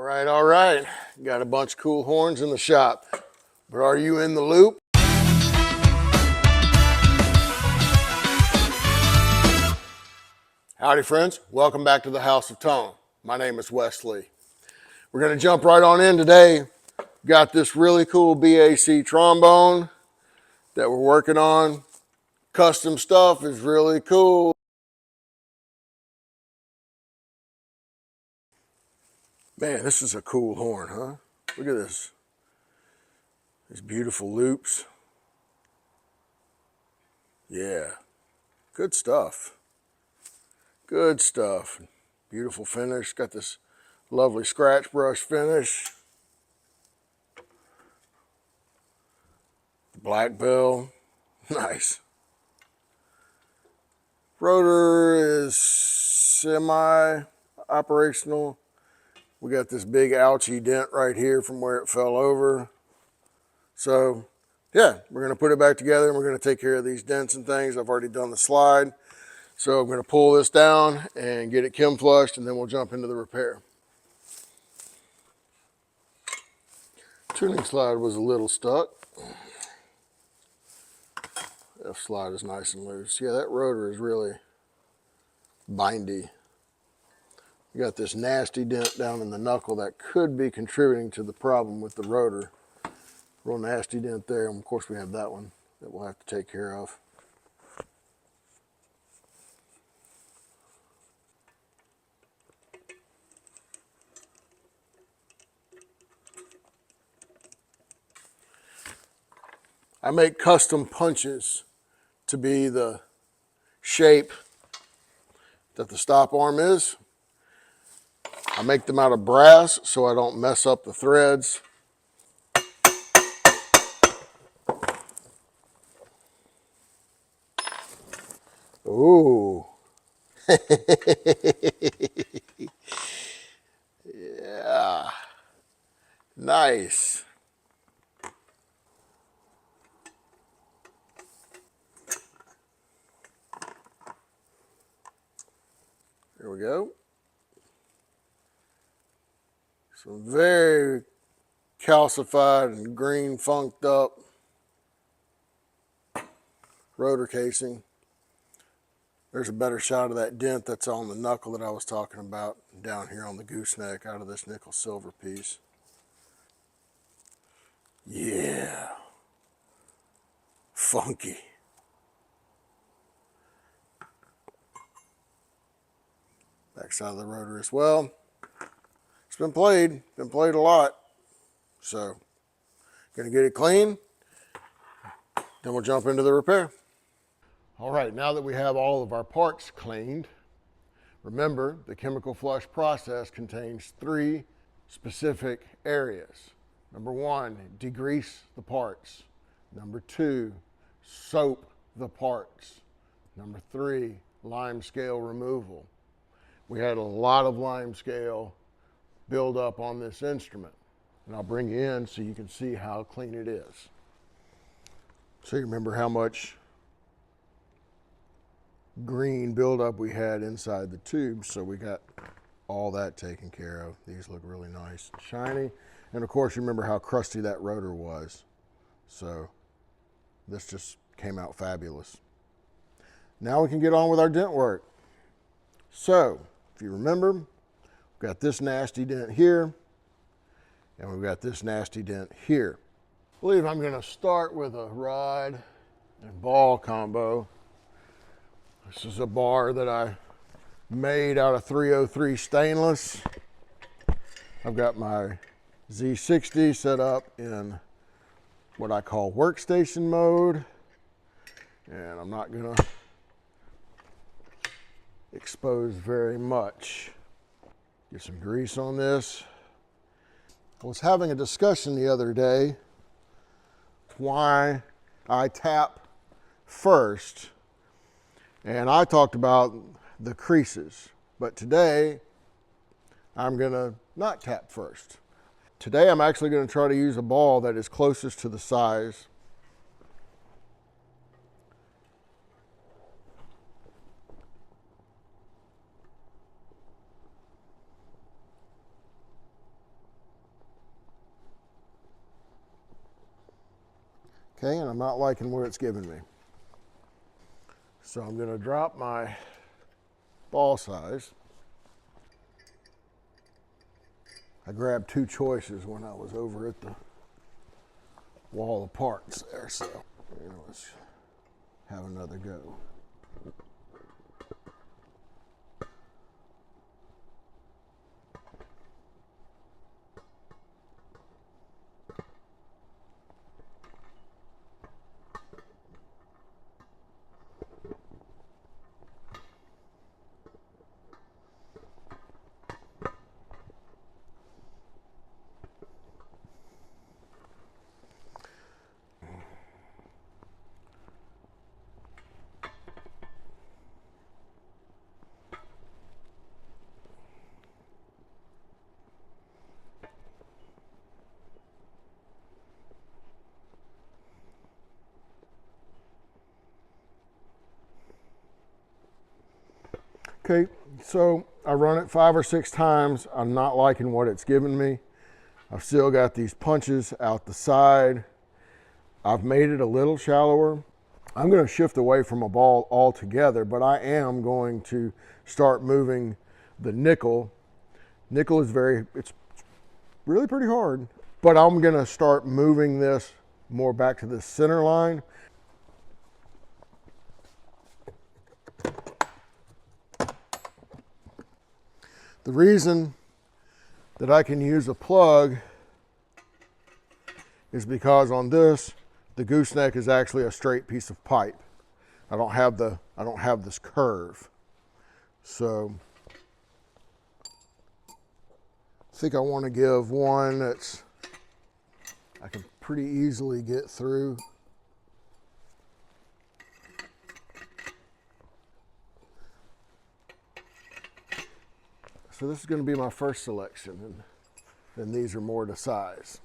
All right. Got a bunch of cool horns in the shop. But are you in the loop? Howdy, friends. Welcome back to the House of Tone. My name is Wesley. We're going to jump right on in today. Got this really cool BAC trombone that we're working on. Custom stuff is really cool. Man, this is a cool horn, huh? Look at this. These beautiful loops. Yeah, good stuff. Good stuff. Beautiful finish. Got this lovely scratch brush finish. Black bill. Nice. Rotor is semi-operational. We got this big ouchie dent right here from where it fell over. So, yeah, we're going to put it back together and we're going to take care of these dents and things. I've already done the slide. So I'm going to pull this down and get it chem flushed, and then we'll jump into the repair. Tuning slide was a little stuck. F slide is nice and loose. Yeah, that rotor is really bindy. You got this nasty dent down in the knuckle that could be contributing to the problem with the rotor. Real nasty dent there, and of course we have that one that we'll have to take care of. I make custom punches to be the shape that the stop arm is. I make them out of brass so I don't mess up the threads. Ooh. Yeah. Nice. There we go. Some very calcified and green funked up rotor casing. There's a better shot of that dent that's on the knuckle that I was talking about down here on the gooseneck out of this nickel silver piece. Yeah. Funky. Backside of the rotor as well. It's been played a lot. So, gonna get it clean, then we'll jump into the repair. All right, now that we have all of our parts cleaned, remember the chemical flush process contains 3 specific areas. Number 1, degrease the parts. Number 2, soap the parts. Number 3, lime scale removal. We had a lot of lime scale build up on this instrument. And I'll bring you in so you can see how clean it is. So you remember how much green buildup we had inside the tube, so we got all that taken care of. These look really nice and shiny. And of course, you remember how crusty that rotor was. So this just came out fabulous. Now we can get on with our dent work. So, if you remember, we've got this nasty dent here, and we've got this nasty dent here. I believe I'm going to start with a rod and ball combo. This is a bar that I made out of 303 stainless. I've got my Z60 set up in what I call workstation mode, and I'm not going to expose very much. Get some grease on this. I was having a discussion the other day why I tap first, and I talked about the creases, but today I'm gonna not tap first. Today I'm actually gonna try to use a ball that is closest to the size Okay, and I'm not liking what it's giving me. So I'm going to drop my ball size. I grabbed two choices when I was over at the wall of parts there, so let's have another go. Okay, so I run it 5 or 6 times. I'm not liking what it's giving me. I've still got these punches out the side. I've made it a little shallower. I'm going to shift away from a ball altogether, but I am going to start moving the nickel. Nickel is it's really pretty hard, but I'm going to start moving this more back to the center line. The reason that I can use a plug is because on this, the gooseneck is actually a straight piece of pipe. I don't have this curve. So I think I want to give one that's I can pretty easily get through. So this is going to be my first selection, and then these are more to size.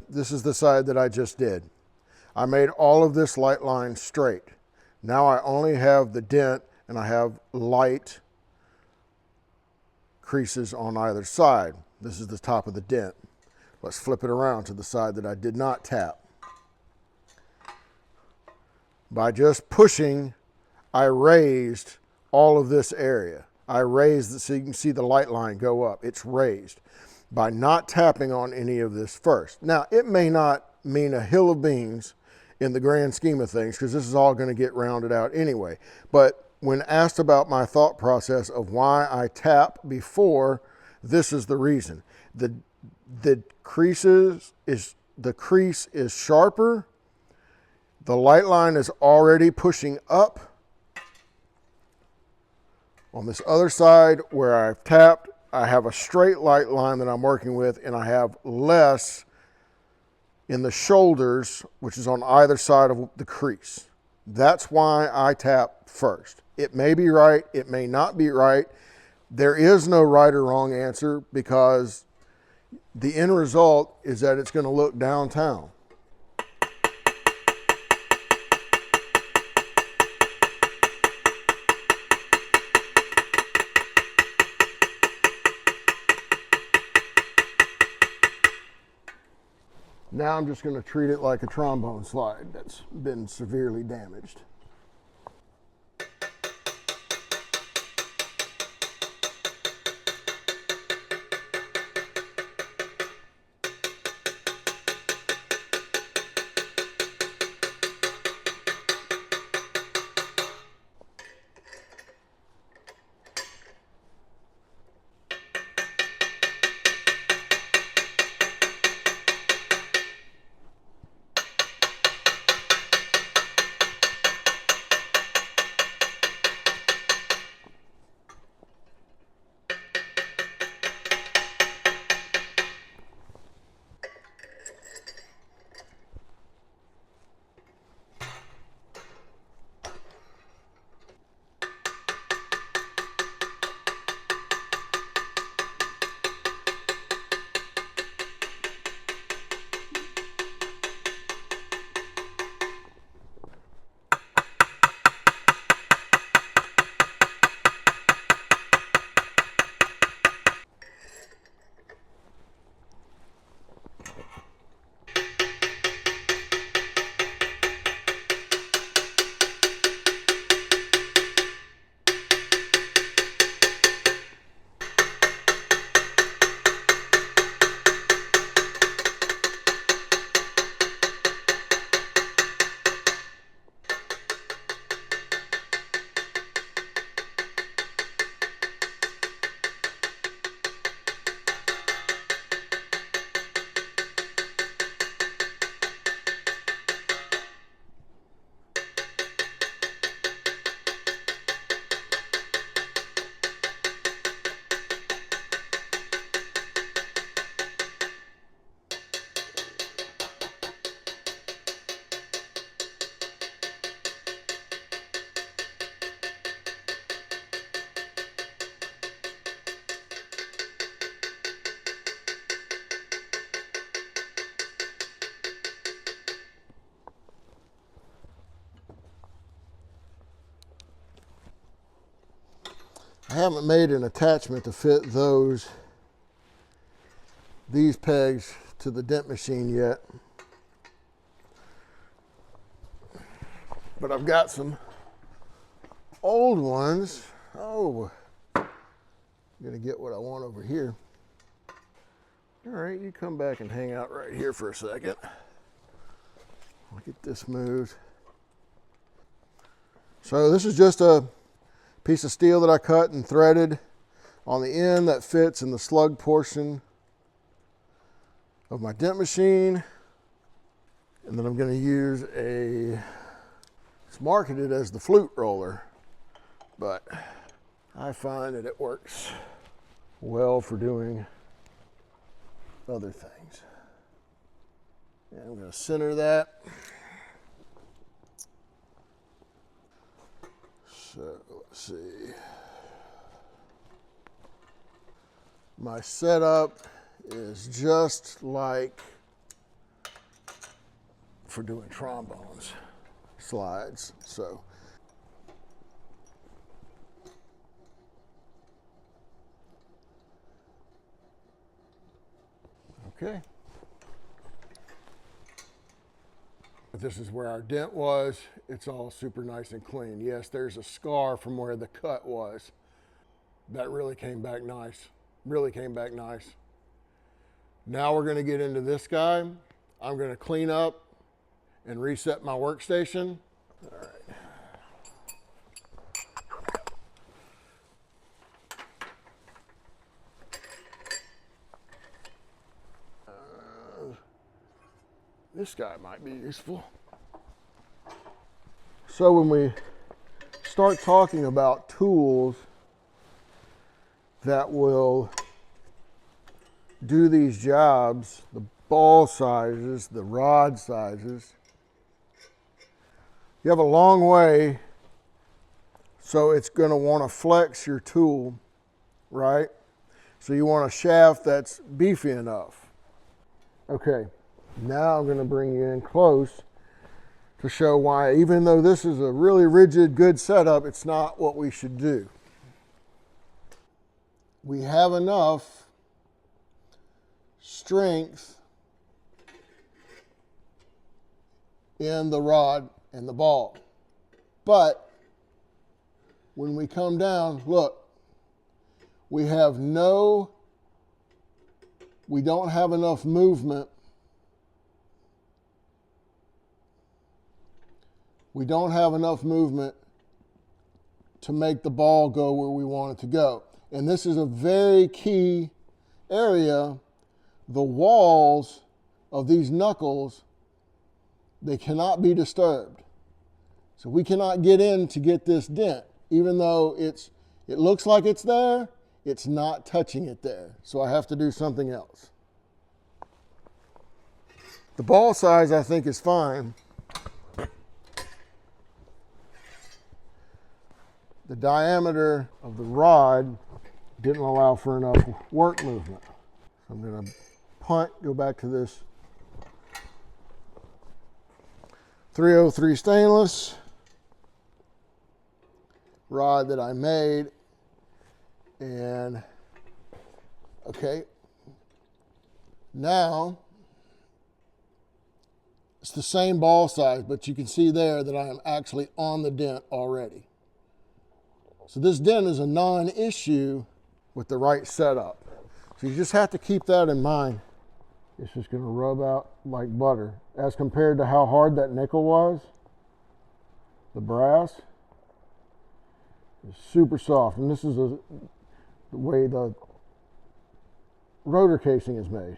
This is the side that I just did. I made all of this light line straight. Now I only have the dent and I have light creases on either side. This is the top of the dent. Let's flip it around to the side that I did not tap. By just pushing, I raised all of this area. I raised it so you can see the light line go up. It's raised by not tapping on any of this first. Now, it may not mean a hill of beans in the grand scheme of things, because this is all going to get rounded out anyway. But when asked about my thought process of why I tap before, this is the reason. The crease is sharper. The light line is already pushing up. On this other side where I've tapped, I have a straight light line that I'm working with, and I have less in the shoulders, which is on either side of the crease. That's why I tap first. It may be right, it may not be right. There is no right or wrong answer, because the end result is that it's going to look downtown. Now I'm just going to treat it like a trombone slide that's been severely damaged. haven't made an attachment to fit these pegs to the dent machine yet. But I've got some old ones. Oh, I'm gonna get what I want over here. All right, you come back and hang out right here for a second. I'll get this moved. So this is just a piece of steel that I cut and threaded on the end that fits in the slug portion of my dent machine. And then I'm going to use it's marketed as the flute roller, but I find that it works well for doing other things. And I'm going to center that. So let's see. My setup is just like for doing trombones, slides. So okay. This is where our dent was. It's all super nice and clean. Yes, there's a scar from where the cut was. That really came back nice. Really came back nice. Now we're going to get into this guy. I'm going to clean up and reset my workstation. All right. This guy might be useful. So when we start talking about tools that will do these jobs, the ball sizes, the rod sizes, you have a long way, so it's going to want to flex your tool, right? So you want a shaft that's beefy enough. Okay. Now I'm going to bring you in close to show why, even though this is a really rigid, good setup, it's not what we should do. We have enough strength in the rod and the ball. But when we come down, look, we don't have enough movement. We don't have enough movement to make the ball go where we want it to go. And this is a very key area. The walls of these knuckles, they cannot be disturbed. So we cannot get in to get this dent. Even though it looks like it's there, it's not touching it there. So I have to do something else. The ball size, I think, is fine. The diameter of the rod didn't allow for enough work movement. So I'm going to punt, go back to this 303 stainless rod that I made. And okay, now it's the same ball size, but you can see there that I am actually on the dent already. So this dent is a non-issue with the right setup. So you just have to keep that in mind. It's just going to rub out like butter. As compared to how hard that nickel was, the brass is super soft. And this is the way the rotor casing is made.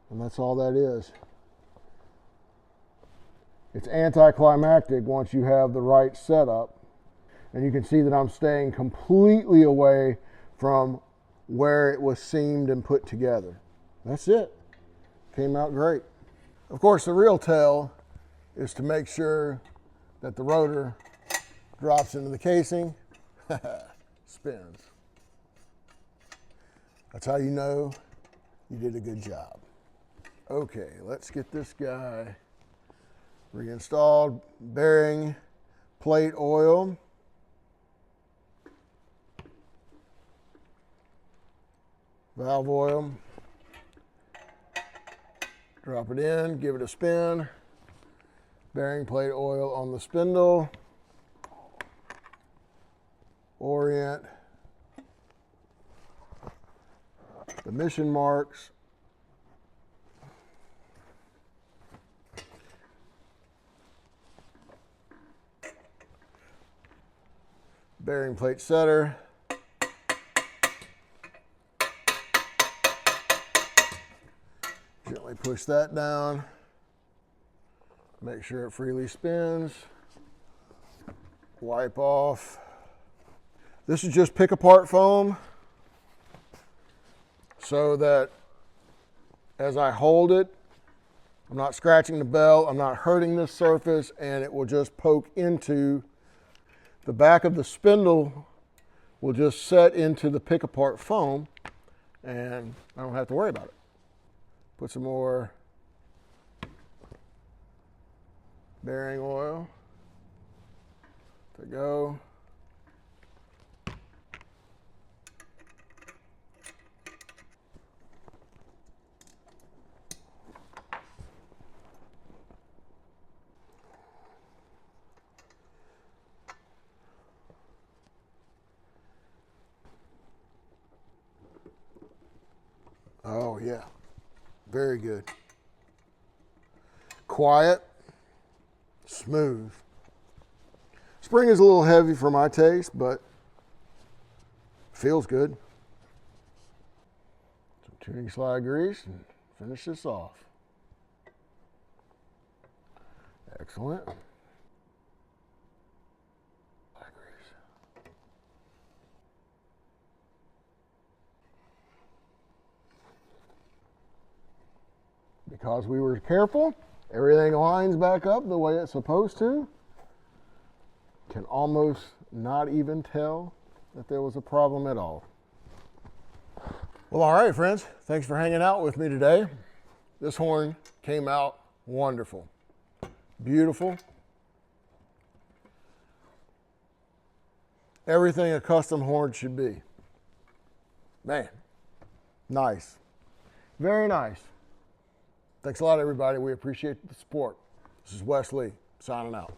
And that's all that is. It's anticlimactic once you have the right setup. And you can see that I'm staying completely away from where it was seamed and put together. That's it. Came out great. Of course, the real tell is to make sure that the rotor drops into the casing, spins. That's how you know you did a good job. Okay, let's get this guy reinstalled. Bearing plate oil. Valve oil. Drop it in, give it a spin. Bearing plate oil on the spindle. Orient the mission marks. Bearing plate setter. Gently push that down. Make sure it freely spins. Wipe off. This is just pick apart foam so that as I hold it, I'm not scratching the bell, I'm not hurting this surface, and it will just poke into the back of the spindle, will just set into the pick apart foam, and I don't have to worry about it. Put some more bearing oil to go. Oh yeah, very good. Quiet, smooth. Spring is a little heavy for my taste, but feels good. Some tuning slide grease and finish this off. Excellent. Slide grease. Because we were careful, everything lines back up the way it's supposed to. Can almost not even tell that there was a problem at all. Well, all right, friends. Thanks for hanging out with me today. This horn came out wonderful. Beautiful. Everything a custom horn should be. Man, nice. Very nice. Thanks a lot, everybody. We appreciate the support. This is Wes Lee, signing out.